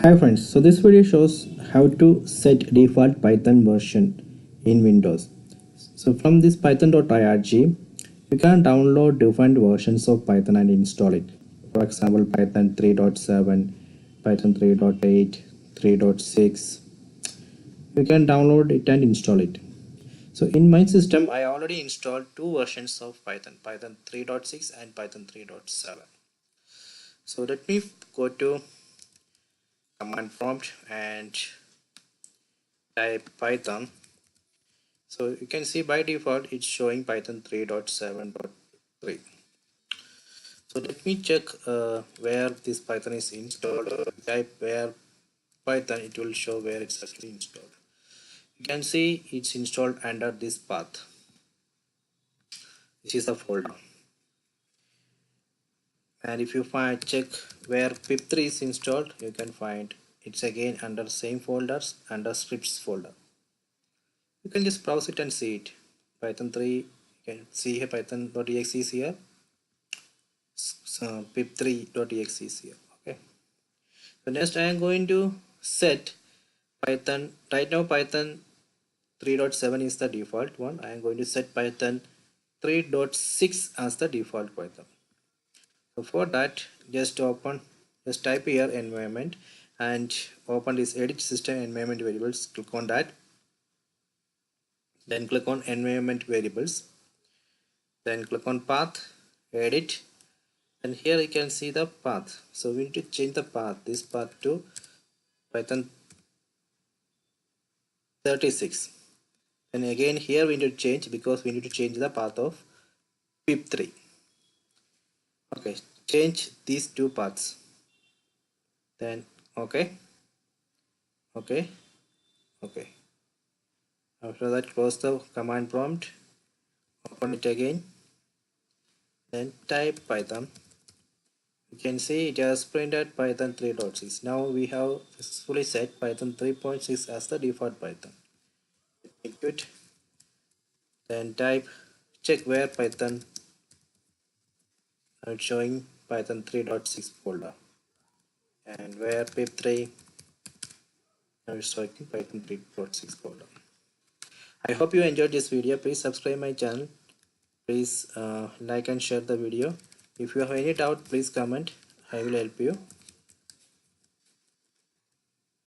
Hi friends, so this video shows how to set default Python version in Windows. So from this python.org, you can download different versions of Python and install it. For example, Python 3.7, Python 3.8, 3.6. You can download it and install it. So in my system, I already installed two versions of Python, Python 3.6 and Python 3.7. So let me go to command prompt and type Python. So you can see by default it's showing Python 3.7.3. So let me check where this Python is installed. Type where Python, it will show where it's actually installed. You can see it's installed under this path. This is the folder. And if you find check where pip3 is installed, you can find it's again under same folders under scripts folder. You can just browse it and see it. Python 3, you can see here python.exe is here. So pip3.exe is here. Okay. So next I am going to set Python. Right now Python 3.7 is the default one. I am going to set Python 3.6 as the default Python. So for that, just type here environment and open this edit system environment variables. Click on that. Then click on environment variables. Then click on path, edit, and here you can see the path. So we need to change the path, this path to Python 36. And again here we need to change because we need to change the path of pip3. Okay, change these two paths. Then okay. After that, close the command prompt, open it again, then type Python. You can see it has printed Python 3.6. Now we have successfully set Python 3.6 as the default Python. Quit. Then type check where Python. Now it's showing Python 3.6 folder, and where pip3. Now it's showing Python 3.6 folder. I hope you enjoyed this video. Please subscribe my channel. Please like and share the video. If you have any doubt, please comment. I will help you.